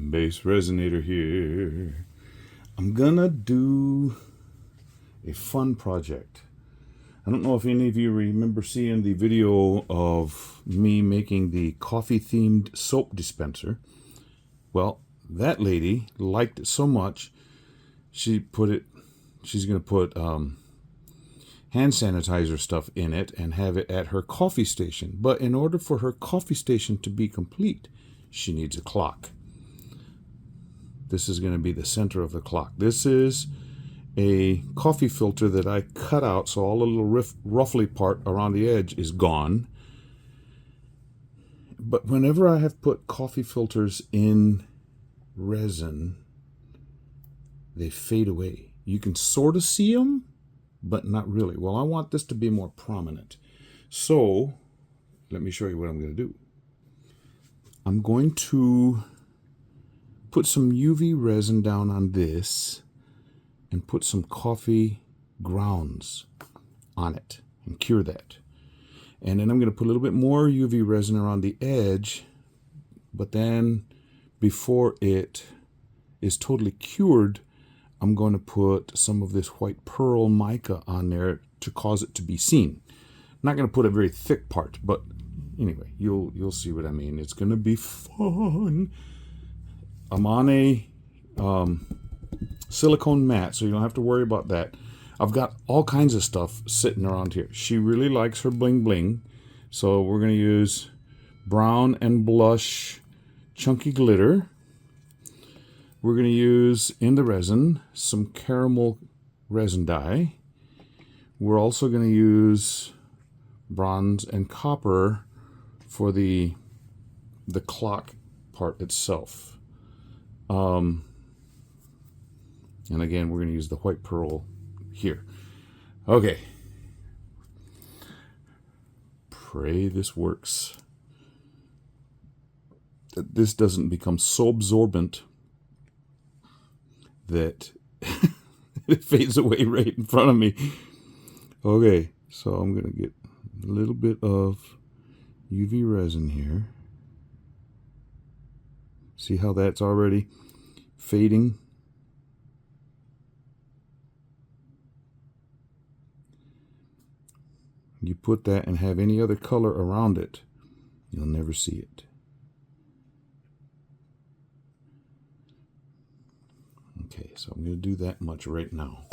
Base resonator here. I'm gonna do a fun project. I don't know if any of you remember seeing the video of me making the coffee themed soap dispenser. Well, that lady liked it so much she's gonna put hand sanitizer stuff in it and have it at her coffee station. But in order for her coffee station to be complete, she needs a clock. This is going to be the center of the clock. This is a coffee filter that I cut out, so all the little ruffly part around the edge is gone. But whenever I have put coffee filters in resin, they fade away. You can sort of see them, but not really. Well, I want this to be more prominent. So let me show you what I'm going to do. I'm going to put some UV resin down on this and put some coffee grounds on it and cure that. And then I'm going to put a little bit more UV resin around the edge, but then before it is totally cured, I'm going to put some of this white pearl mica on there to cause it to be seen. I'm not going to put a very thick part, but anyway, you'll see what I mean. It's going to be fun. I'm on a silicone mat, so you don't have to worry about that. I've got all kinds of stuff sitting around here. She really likes her bling bling, so we're going to use brown and blush chunky glitter. We're going to use in the resin some caramel resin dye. We're also going to use bronze and copper for the clock part itself. And again, we're going to use the white pearl here. Okay. Pray this works. That this doesn't become so absorbent that it fades away right in front of me. Okay, so I'm going to get a little bit of UV resin here. See how that's already fading? You put that and have any other color around it, you'll never see it. Okay, so I'm going to do that much right now.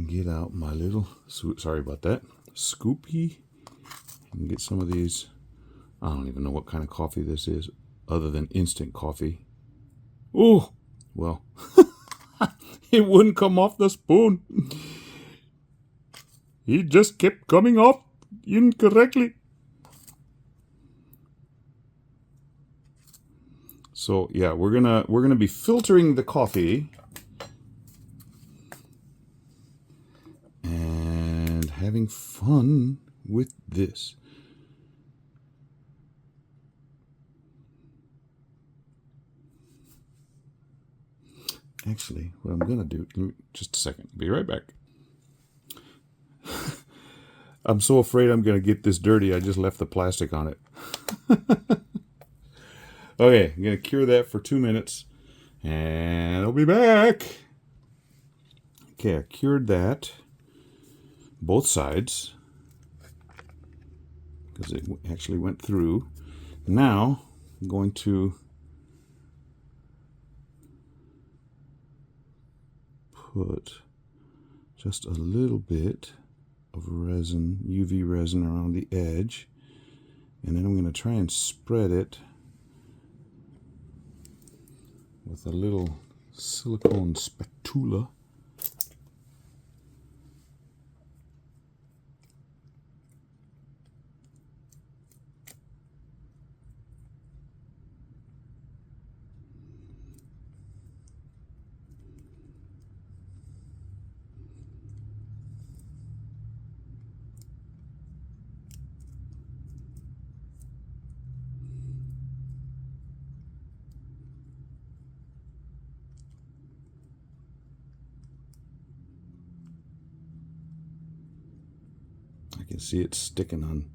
Get out my little, sorry about that, scoopy, and get some of these. I don't even know what kind of coffee this is other than instant coffee. Oh, well, it wouldn't come off the spoon. It just kept coming off incorrectly. So yeah, we're gonna be filtering the coffee and having fun with this. Actually, what I'm gonna do, just a second, be right back. I'm so afraid I'm gonna get this dirty, I just left the plastic on it. Okay, I'm going to cure that for 2 minutes, and I'll be back. Okay, I cured that, both sides, because it actually went through. Now, I'm going to put just a little bit of resin, UV resin around the edge, and then I'm going to try and spread it with a little silicone spatula. I can see it sticking on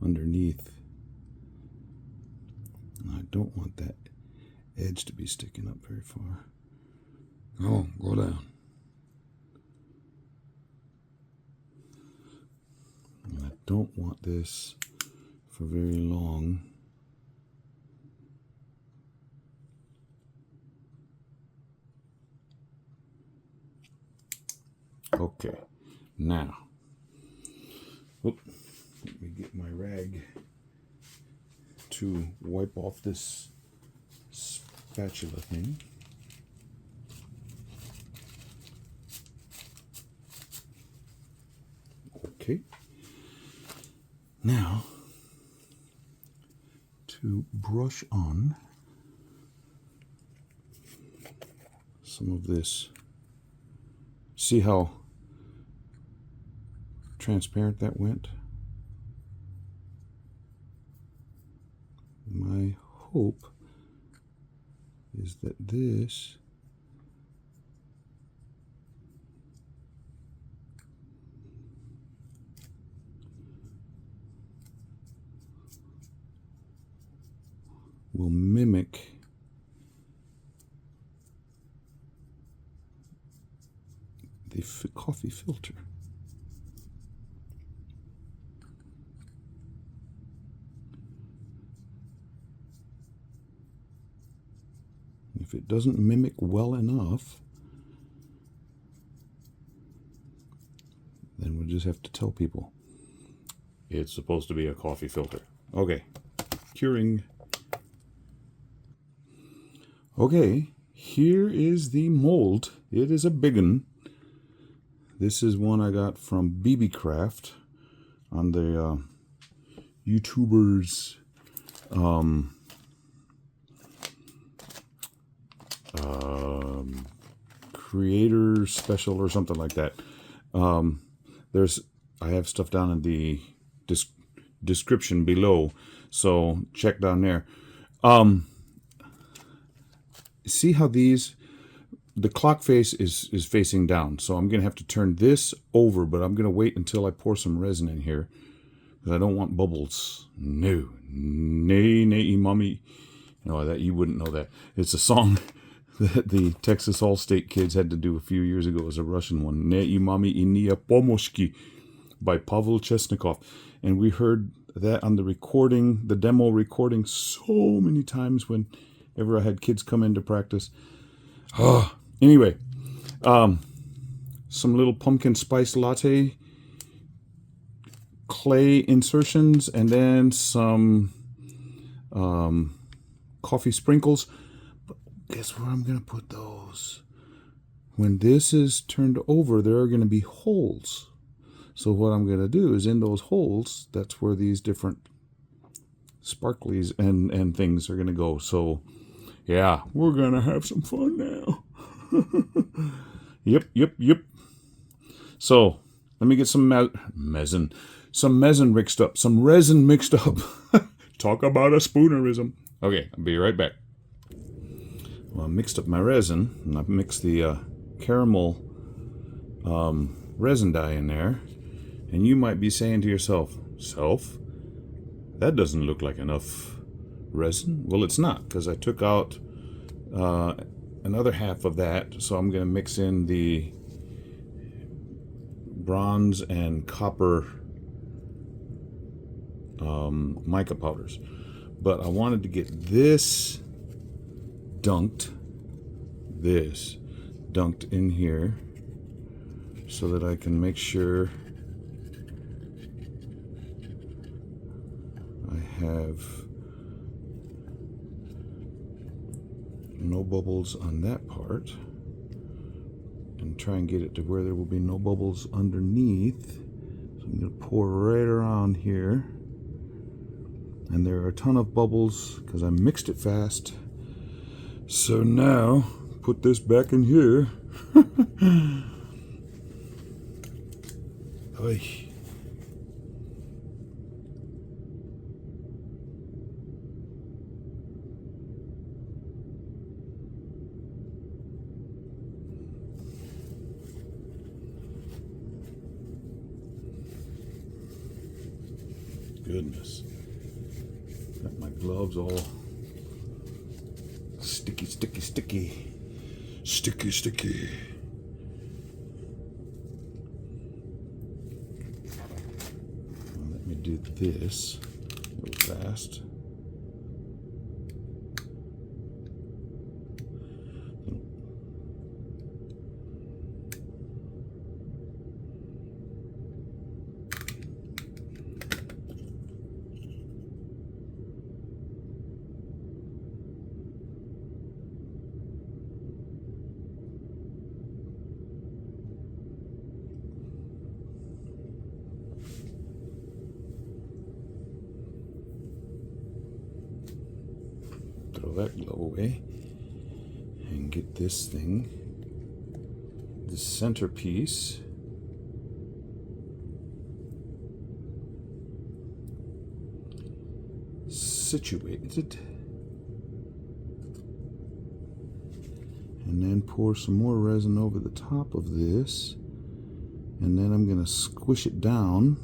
underneath. I don't want that edge to be sticking up very far. Oh, go down. And I don't want this for very long. Okay, now, let me get my rag to wipe off this spatula thing. Okay, now to brush on some of this. See how transparent that went? My hope is that this will mimic the coffee filter. If it doesn't mimic well enough, then we'll just have to tell people it's supposed to be a coffee filter. Okay, curing. Okay, here is the mold. It is a big one. This is one I got from Beebeecraft on the YouTubers creator special or something like that. I have stuff down in the description below, so check down there. See how the clock face is facing down, so I'm gonna have to turn this over, but I'm gonna wait until I pour some resin in here because I don't want bubbles. No, nay, mommy. No, that you wouldn't know that. It's a song that the Texas All-State kids had to do a few years ago. It was a Russian one. Ne mami inia pomoshki by Pavel Chesnikov. And we heard that on the recording, the demo recording, so many times whenever I had kids come in to practice. Anyway, some little pumpkin spice latte clay insertions, and then some coffee sprinkles. Guess where I'm going to put those? When this is turned over, there are going to be holes. So what I'm going to do is in those holes, that's where these different sparklies and things are going to go. So, yeah, we're going to have some fun now. Yep. So, let me get some resin mixed up. Some resin mixed up. Talk about a spoonerism. Okay, I'll be right back. Well, I mixed up my resin, and I've mixed the caramel resin dye in there. And you might be saying to yourself, that doesn't look like enough resin. Well, it's not, because I took out another half of that, so I'm going to mix in the bronze and copper mica powders. But I wanted to get this dunked in here so that I can make sure I have no bubbles on that part, and try and get it to where there will be no bubbles underneath. So I'm going to pour right around here, and there are a ton of bubbles because I mixed it fast. So now, put this back in here. Oy. Goodness. Got my gloves all Sticky, sticky, sticky. Sticky, sticky. Let me do this real fast. Throw that glove away and get this thing, the centerpiece, situated, and then pour some more resin over the top of this, and then I'm going to squish it down.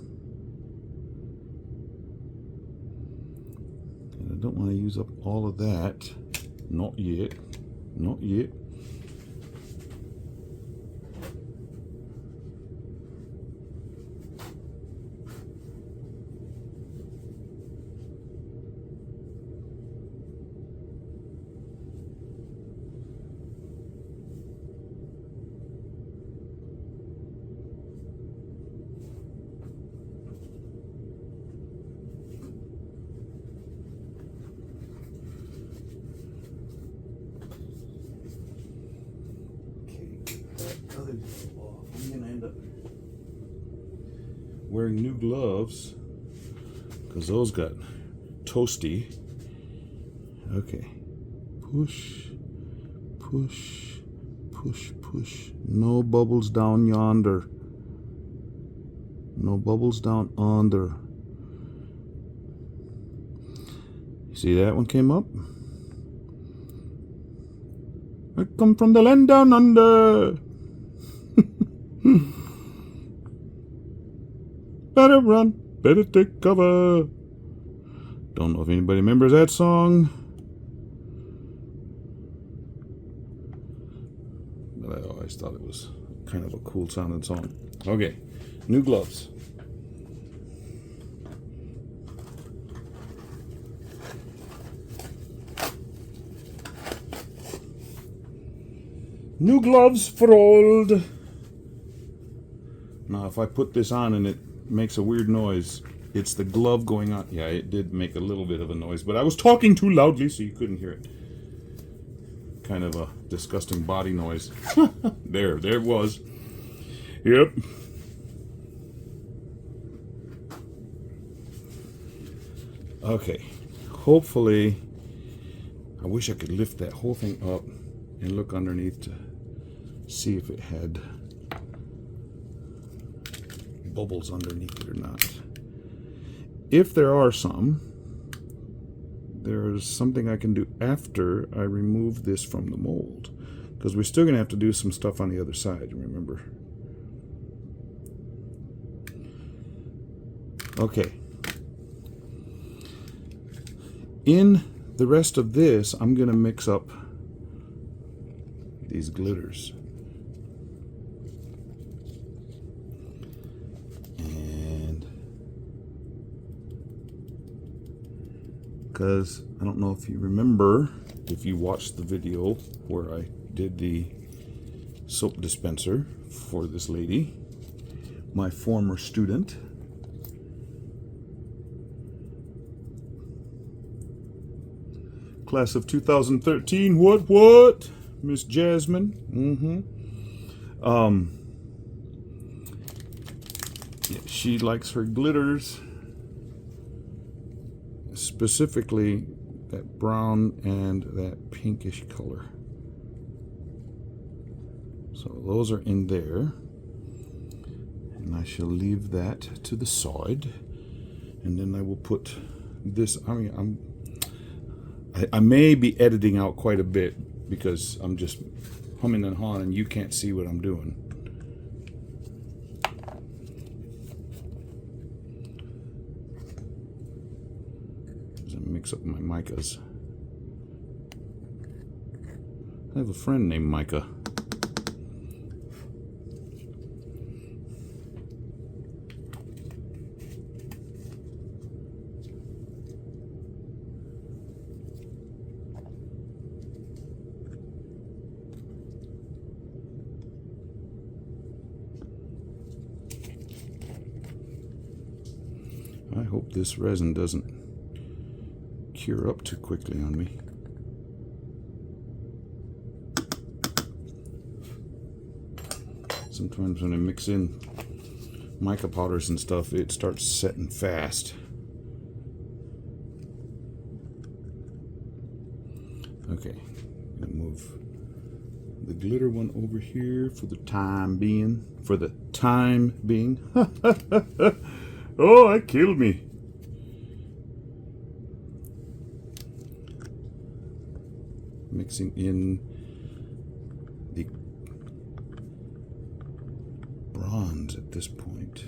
And I don't want to use up all of that. Not yet. Not yet. I'm gonna end up wearing new gloves because those got toasty. Okay, push, push, push, push. No bubbles down yonder. No bubbles down under. See that one came up? I come from the land down under. Better run, better take cover. Don't know if anybody remembers that song, but I always thought it was kind of a cool sounding song. Okay, new gloves. New gloves for old. Now, if I put this on and it makes a weird noise, it's the glove going on. Yeah, it did make a little bit of a noise, but I was talking too loudly so you couldn't hear it. Kind of a disgusting body noise. There it was. Yep. Okay, hopefully, I wish I could lift that whole thing up and look underneath to see if it had bubbles underneath it or not. If there are some, there's something I can do after I remove this from the mold, because we're still going to have to do some stuff on the other side, remember. Okay. In the rest of this, I'm going to mix up these glitters. Because I don't know if you remember, if you watched the video where I did the soap dispenser for this lady, my former student. Class of 2013, what? Miss Jasmine. Yeah, she likes her glitters. Specifically that brown and that pinkish color. So those are in there, and I shall leave that to the side, and then I will put this. I may be editing out quite a bit because I'm just humming and hawing and you can't see what I'm doing. Mix up my micas. I have a friend named Micah. I hope this resin doesn't cure up too quickly on me. Sometimes when I mix in mica powders and stuff, it starts setting fast. Okay, I'm gonna move the glitter one over here for the time being. Oh, that killed me. Mixing in the bronze at this point.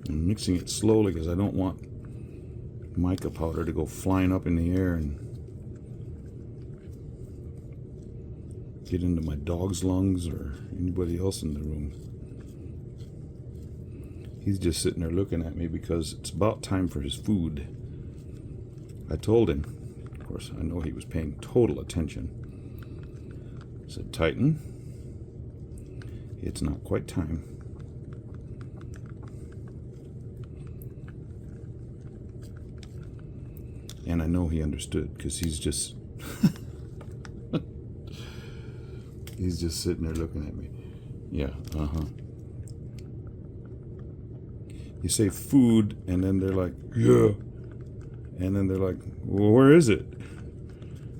I'm mixing it slowly because I don't want mica powder to go flying up in the air and get into my dog's lungs or anybody else in the room. He's just sitting there looking at me because it's about time for his food. I told him, of course, I know he was paying total attention. I said, Titan, it's not quite time. And I know he understood because he's just he's just sitting there looking at me. Yeah, You say food, and then they're like, yeah. And then they're like, well, where is it?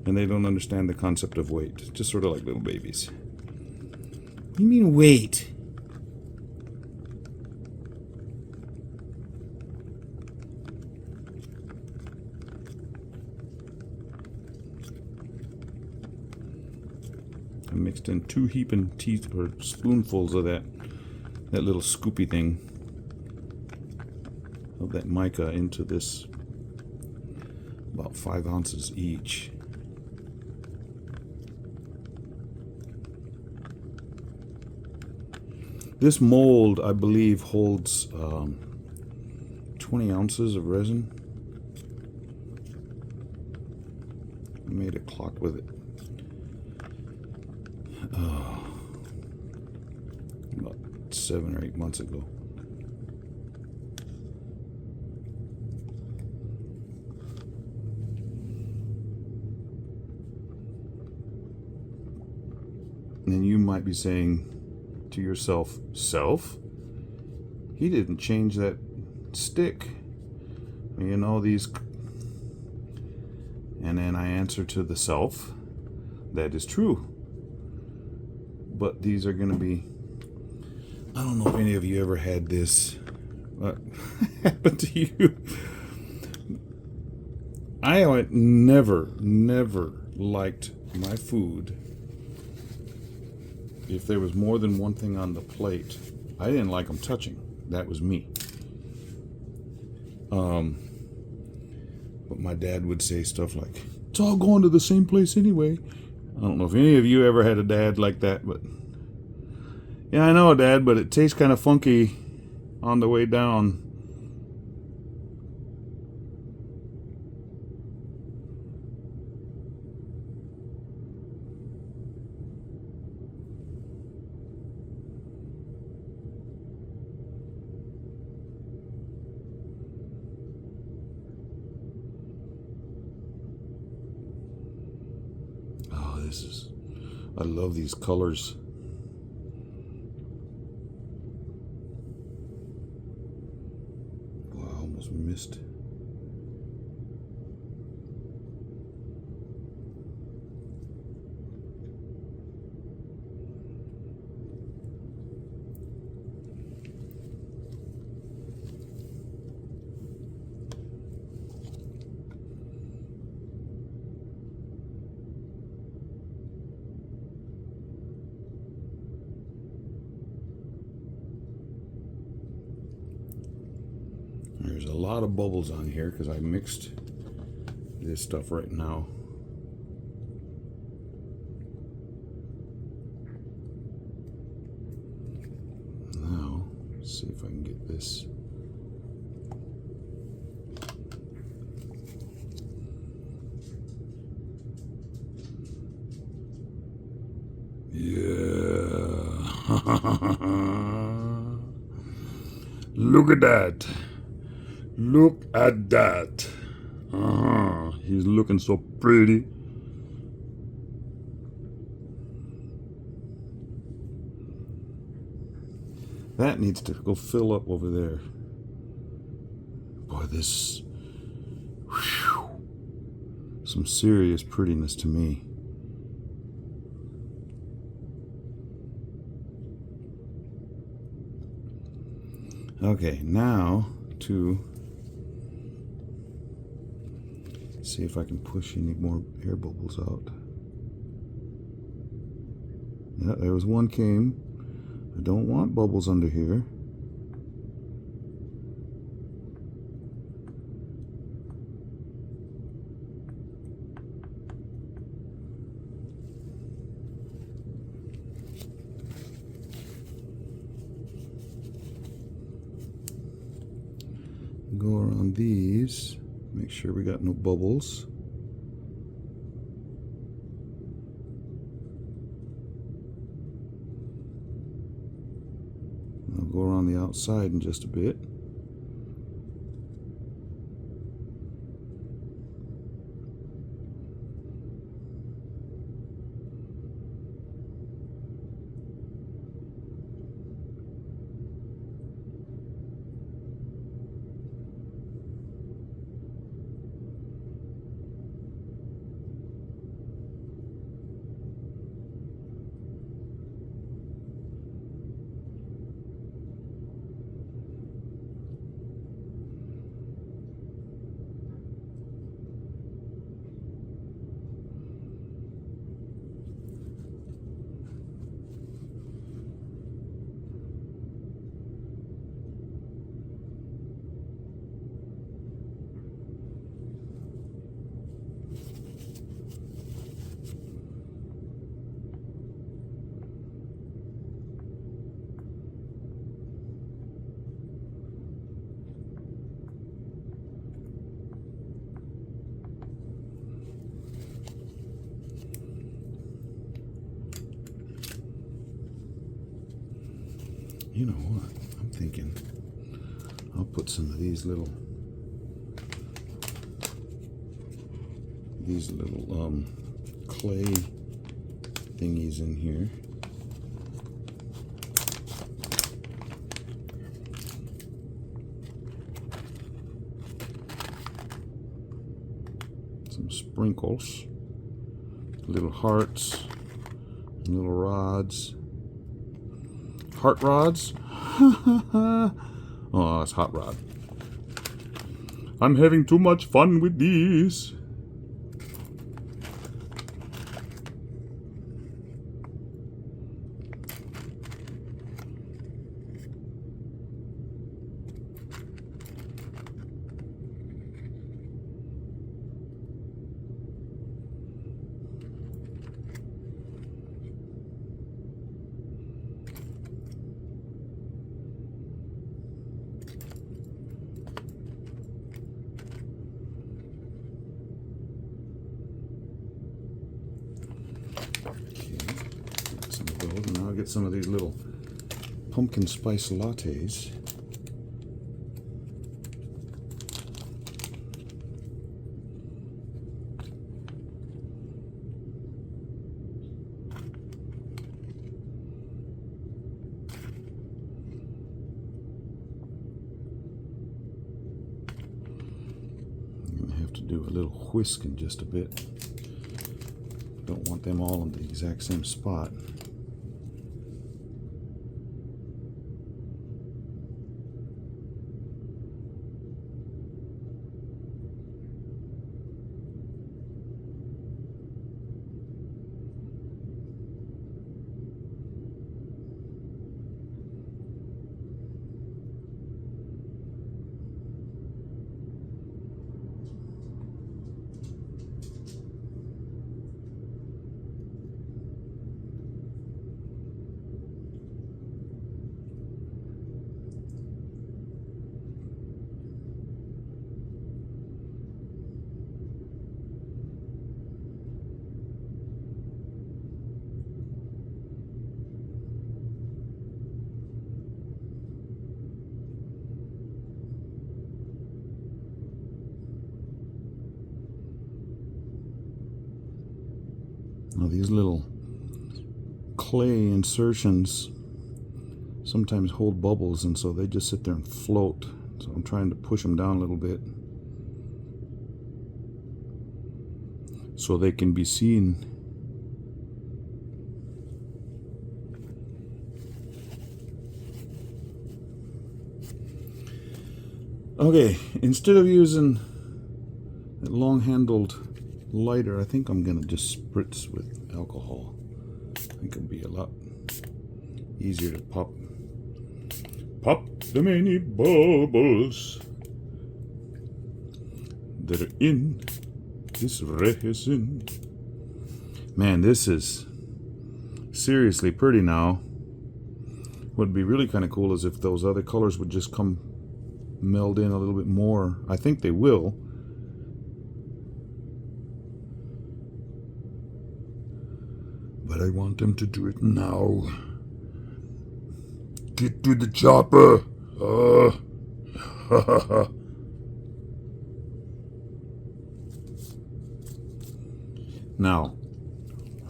And they don't understand the concept of weight. Just sort of like little babies. What do you mean weight? I mixed in 2 heaping or spoonfuls of that little scoopy thing of that mica into this, about 5 ounces each. This mold, I believe, holds 20 ounces of resin. I made a clock with it. About 7 or 8 months ago. And you might be saying to yourself, self? He didn't change that stick. You know, these. And then I answer to the self, that is true. But these are going to be, I don't know if any of you ever had this. What happened to you? I never liked my food if there was more than one thing on the plate. I didn't like them touching. That was me. But my dad would say stuff like, it's all going to the same place anyway. I don't know if any of you ever had a dad like that, but yeah, I know, Dad, but it tastes kind of funky on the way down. I love these colors. Wow, I almost missed. There's a lot of bubbles on here because I mixed this stuff right now. Now, let's see if I can get this. Yeah. Look at that. Look at that. He's looking so pretty. That needs to go fill up over there. Boy, this, whew, some serious prettiness to me. Okay, now to see if I can push any more air bubbles out. Yeah, there was one came. I don't want bubbles under here. Go around these, make sure we got no bubbles. I'll go around the outside in just a bit. You know what? I'm thinking I'll put some of these little clay thingies in here. Some sprinkles, little hearts, little rods. Heart rods? Oh, it's hot rod. I'm having too much fun with these. And now I'll get some of these little pumpkin spice lattes. I'm going to have to do a little whisk in just a bit. Don't want them all in the exact same spot. Now these little clay insertions sometimes hold bubbles, and so they just sit there and float. So I'm trying to push them down a little bit so they can be seen. Okay, instead of using that long-handled lighter, I think I'm gonna just spritz with alcohol. I think it'll be a lot easier to pop the many bubbles that are in this resin. Man, this is seriously pretty now. What would be really kind of cool is if those other colors would just come meld in a little bit more. I think they will. But I want them to do it now. Get to the chopper. Now,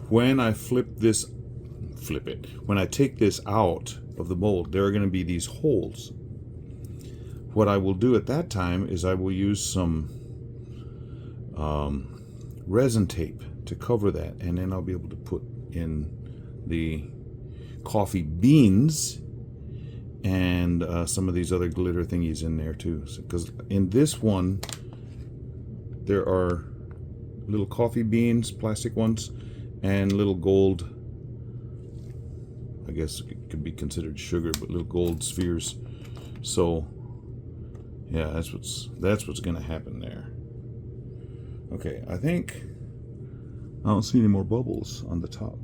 when I when I take this out of the mold, there are going to be these holes. What I will do at that time is I will use some resin tape to cover that, and then I'll be able to put in the coffee beans and some of these other glitter thingies in there too. Because in this one, there are little coffee beans, plastic ones, and little gold, I guess it could be considered sugar, but little gold spheres. So yeah, that's what's gonna happen there. Okay, I think I don't see any more bubbles on the top.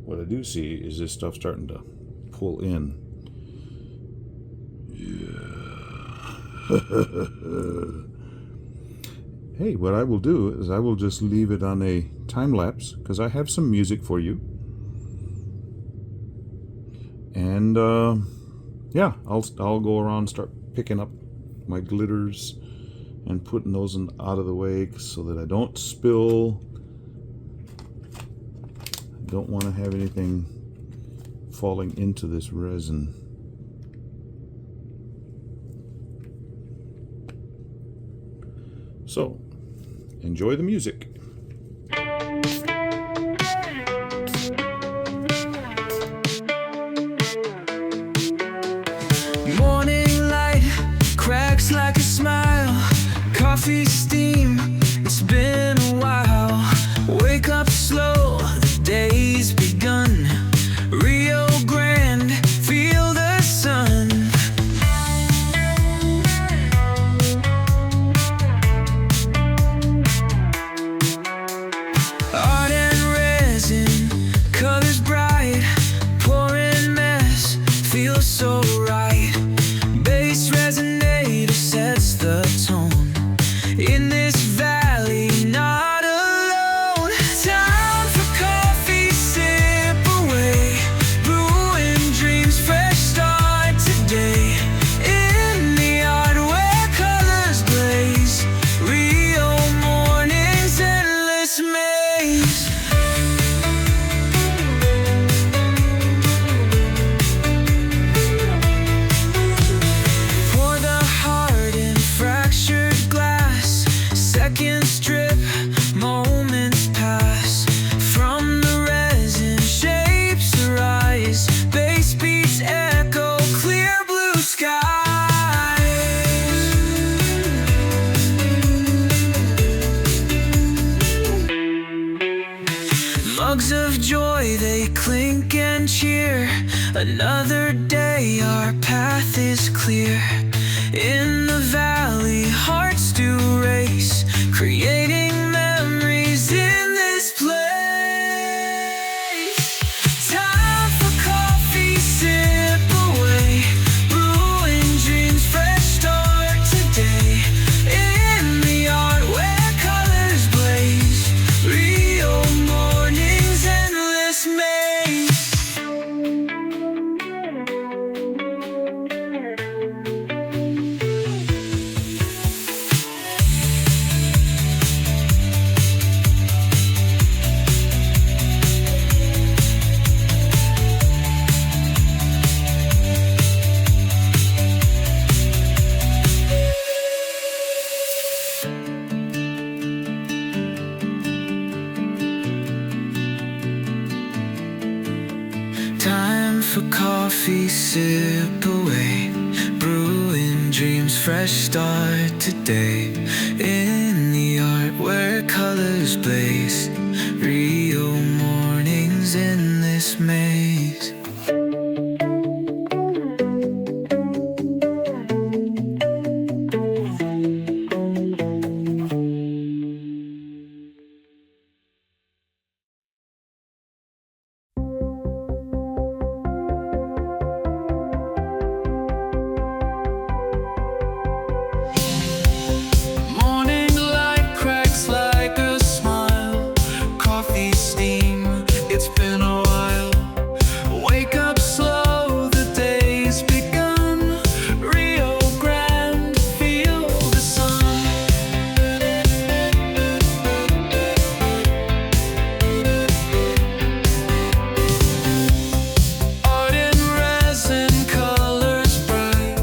What I do see is this stuff starting to pull in. Yeah. Hey, what I will do is I will just leave it on a time lapse because I have some music for you. And yeah, I'll go around and start picking up my glitters and putting those out of the way so that I don't spill. I don't want to have anything falling into this resin. So, enjoy the music. Morning light cracks like a smile. Coffee steam, it's been a while. Wake up slow, the day's begun. Rio Grande, feel the sun. Art and resin, colors bright. Pouring mess, feels so right. Bass resonator sets the tone. In this valley, not alone. Time for coffee, sip away. Brewing dreams, fresh start today. In the art where colors blaze. Rio mornings, endless maze. Pour the heart in fractured glass. Second strip, moments pass. From the resin, shapes arise. Bass beats echo, clear blue skies. Mugs of joy, they clink and cheer. Another day, our path is clear. In the valley, hearts do race, creating memories in this place. Time for coffee, sip away. Brewing dreams, fresh start today. In the art where colors blaze. Rio mornings, endless maze. for coffee, sip away, brewing dreams, fresh start today. In the art where colors blaze, Rio mornings in this maze. Morning light cracks like a smile, coffee steam, it's been a while. Wake up slow, the day's begun. Rio Grande, feel the sun. Art in resin, colors bright,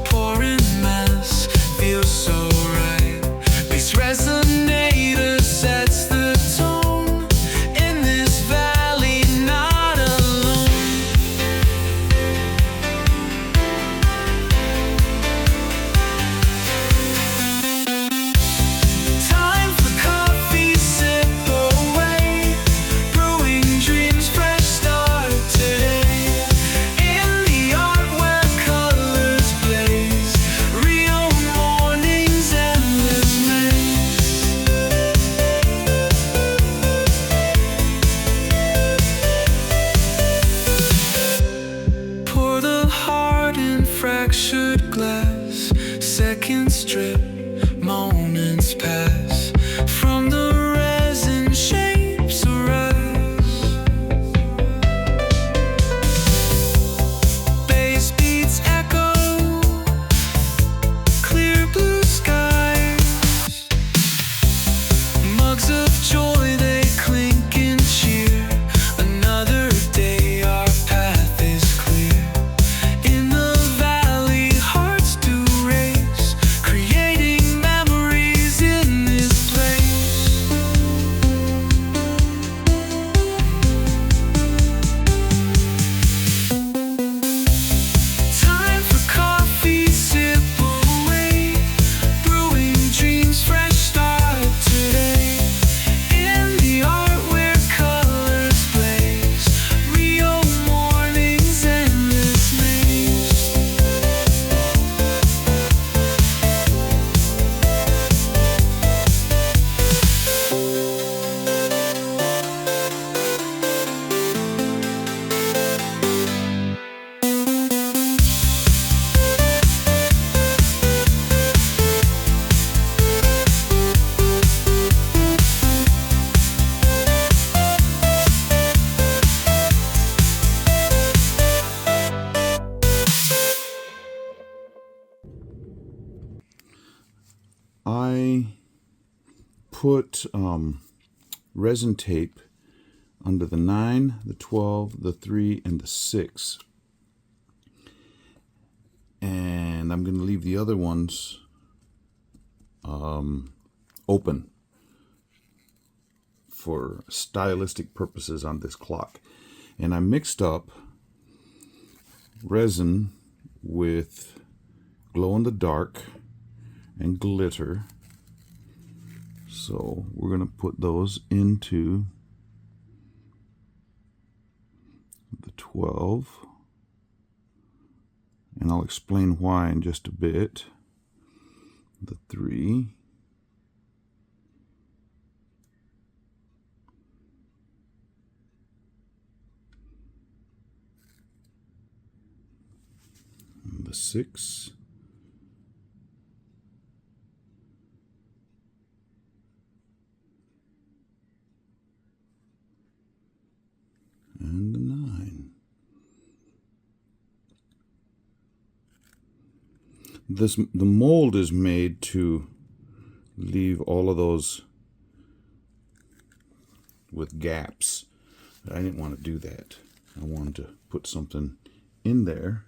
pouring mass, feels so right. This resonator sets the tone. In this valley, not alone. Time for coffee, sip away, brewing dreams, fresh start today. In the art where colors blaze, Rio mornings, endless maze. Pour the heart in fractured glass, seconds strip, moments pass. From the resin shapes arise, bass beats echo, clear blue skies. Mugs of joy, they clink and cheer. Another day, our path is clear. In the valley, hearts do race, creating memories in this place. Time for coffee, sip away, brewing dreams, fresh start today. In the art where colors blaze, Rio mornings, endless maze. I put resin tape under the 9, the 12, the 3, and the 6. And I'm going to leave the other ones open for stylistic purposes on this clock. And I mixed up resin with glow-in-the-dark and glitter. So we're going to put those into the 12, and I'll explain why in just a bit. The 3, and the 6, and the 9. The mold is made to leave all of those with gaps. I didn't want to do that. I wanted to put something in there.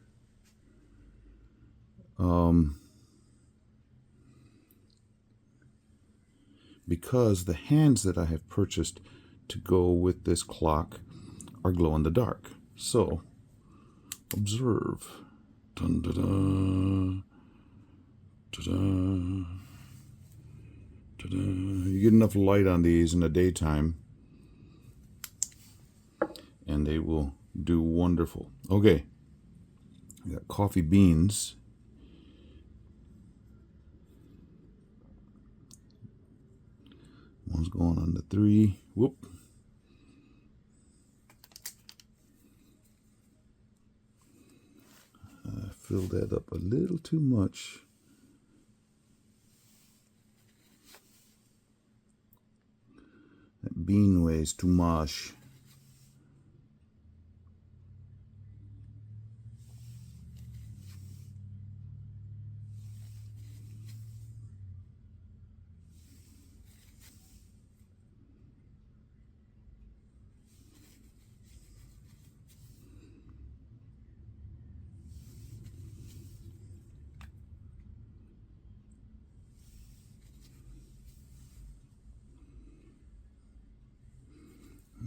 Because the hands that I have purchased to go with this clock are glow in the dark. So Observe. Dun, da, da, da, da, da, da. You get enough light on these in the daytime, and they will do wonderful. Okay, we got coffee beans. One's going on the 3. Whoop. I filled that up a little too much. That bean weighs too much.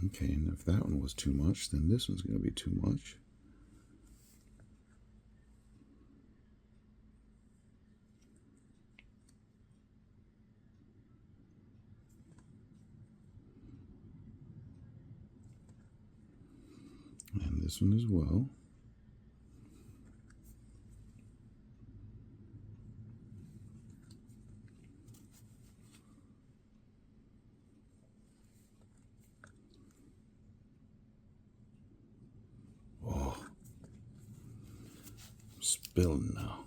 Okay, and if that one was too much, then this one's going to be too much. And this one as well. Oh, I'm spilling now.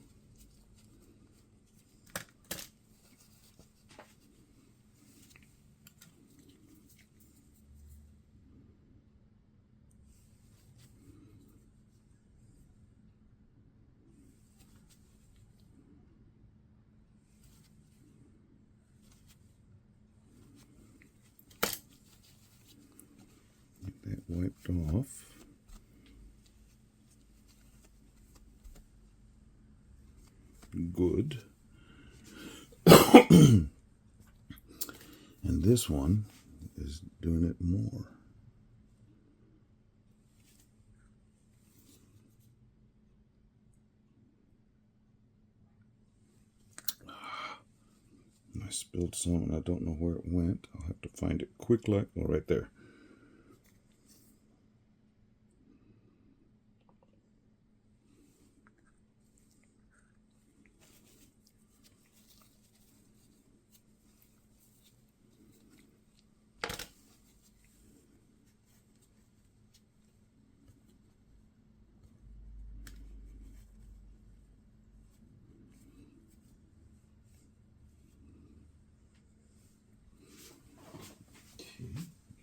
Get that wiped off. Good. And this one is doing it more. I spilled some and I don't know where it went. I'll have to find it quick like, well, right there.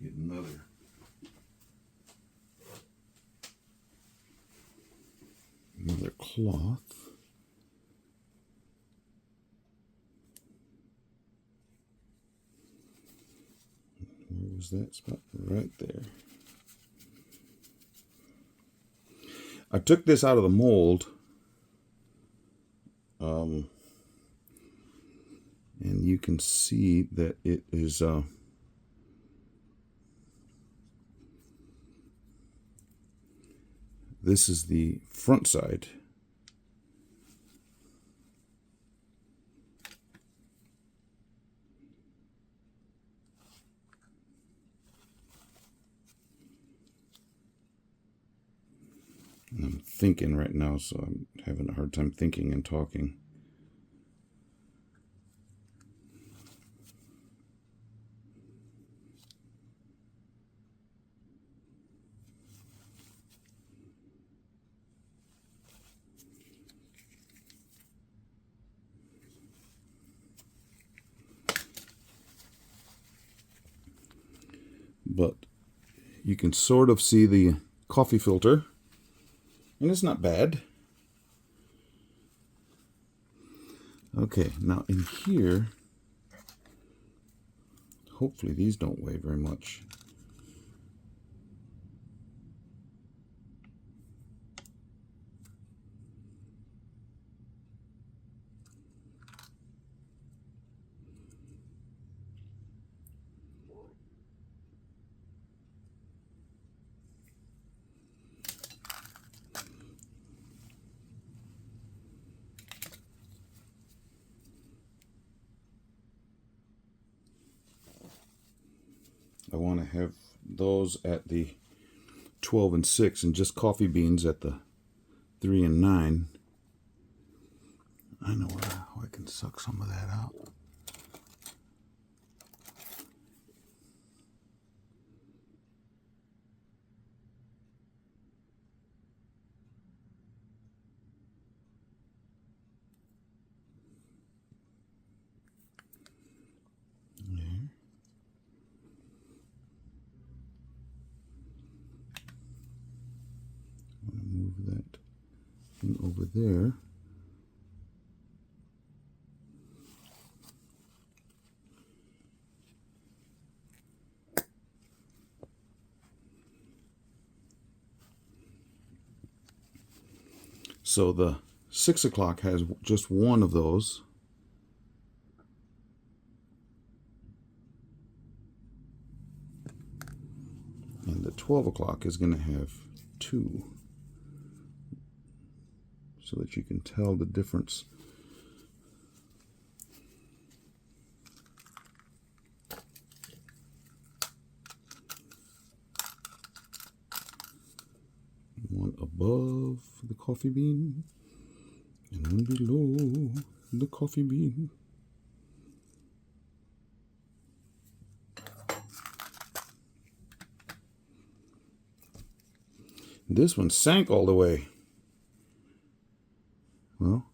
Get another cloth. Where was that spot? Right there. I took this out of the mold, and you can see that it is this is the front side. And I'm thinking right now, so I'm having a hard time thinking and talking. But you can sort of see the coffee filter, and it's not bad. Okay, now in here, hopefully these don't weigh very much. I want to have those at the 12 and 6 and just coffee beans at the 3 and 9. I know how I can suck some of that out. Move that thing over there. So the 6 o'clock has just one of those. And the 12 o'clock is going to have 2. So that you can tell the difference. One above the coffee bean and one below the coffee bean. This one sank all the way. Well,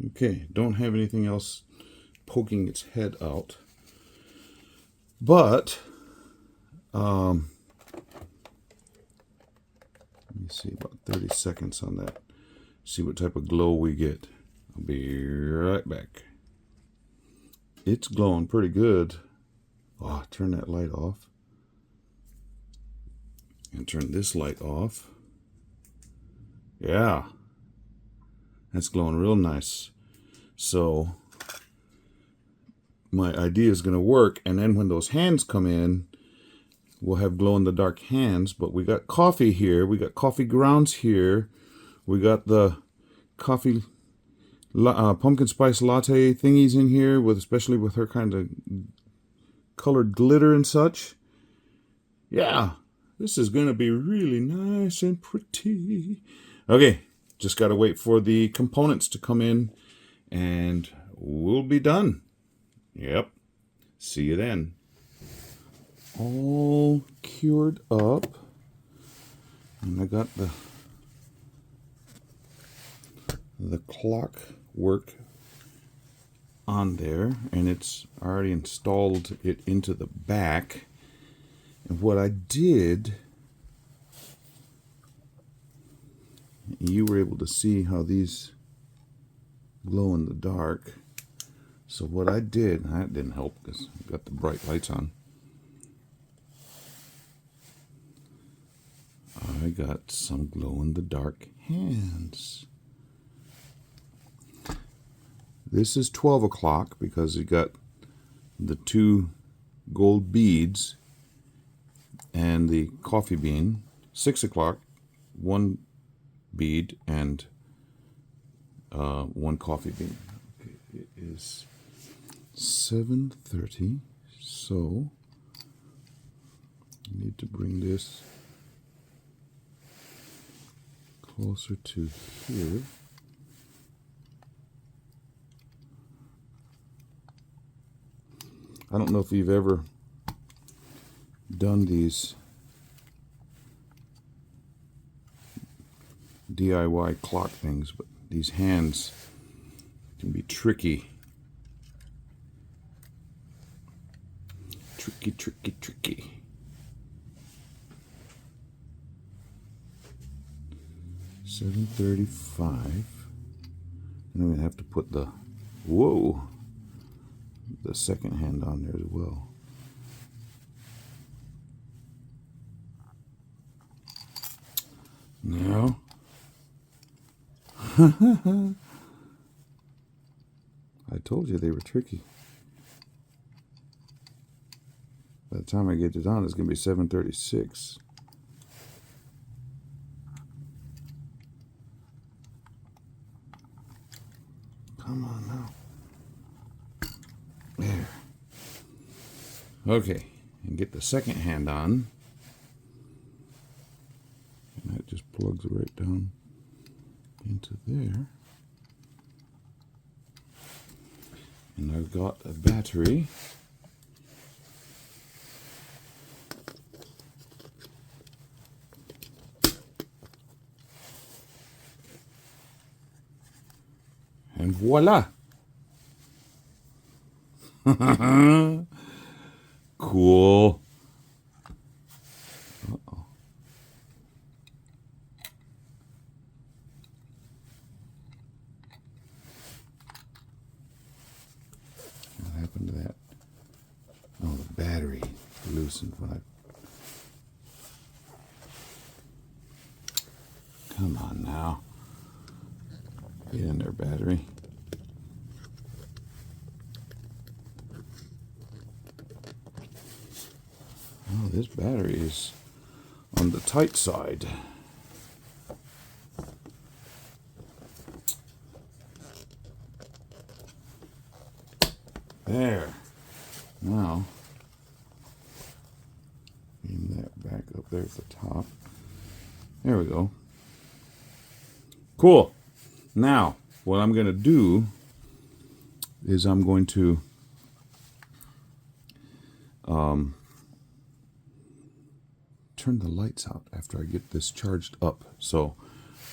okay, don't have anything else poking its head out. But, let me see, about 30 seconds on that. See what type of glow we get. I'll be right back. It's glowing pretty good. Oh, turn that light off. And turn this light off. Yeah. That's glowing real nice. So, my idea is going to work. And then when those hands come in, we'll have glow-in-the-dark hands. But we got coffee here. We got coffee grounds here. We got the coffee pumpkin spice latte thingies in here, especially with her kind of colored glitter and such. Yeah, this is going to be really nice and pretty. Okay, just got to wait for the components to come in and we'll be done. Yep, see you then. All cured up. And I got the clock work on there, and it's already installed it into the back. And what I did, you were able to see how these glow in the dark. So what I did, that didn't help because I got the bright lights on. I got some glow in the dark hands. This is 12 o'clock because you got the 2 gold beads and the coffee bean. 6 o'clock, 1 bead and 1 coffee bean. Okay, it is 7:30, so I need to bring this closer to here. I don't know if you've ever done these DIY clock things, but these hands can be tricky. Tricky. 7:35. And I'm gonna have to put the second hand on there as well. Now, I told you they were tricky. By the time I get it on, it's going to be 7:36. Come on now. There. Okay, and get the second hand on. And that just plugs right down into there. And I've got a battery. And voila! Cool. Uh-oh. What happened to that? Oh, the battery loosened when I... Come on now. Get in there, battery. Oh, this battery is on the tight side. There. Now, aim that back up there at the top. There we go. Cool. Now, what I'm going to do is I'm going to turn the lights out after I get this charged up. So,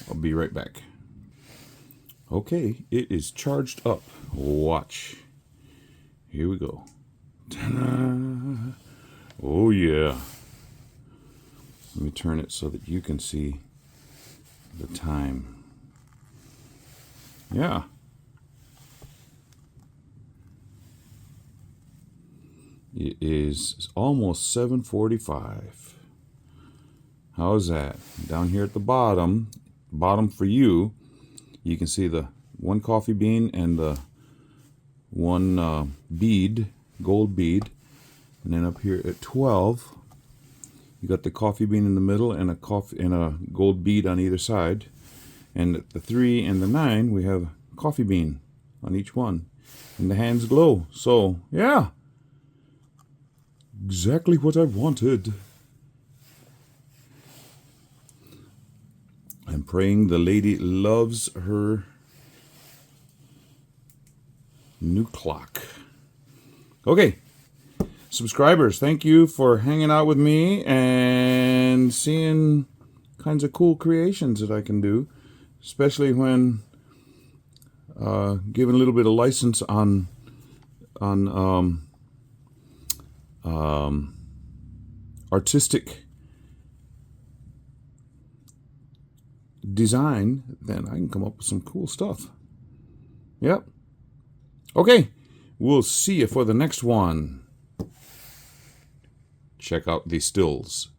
I'll be right back. Okay, it is charged up. Watch. Here we go. Ta-da! Oh, yeah. Let me turn it so that you can see the time. Yeah. It is almost 7:45. How's that? Down here at the bottom for you, you can see the one coffee bean and the one bead, gold bead. And then up here at 12, you got the coffee bean in the middle and a gold bead on either side. And at the 3 and the 9, we have coffee bean on each one. And the hands glow. So, yeah. Exactly what I wanted. I'm praying the lady loves her new clock. Okay. Subscribers, thank you for hanging out with me and seeing kinds of cool creations that I can do. Especially when given a little bit of license on artistic design, then I can come up with some cool stuff. Yep. Okay, we'll see you for the next one. Check out the stills.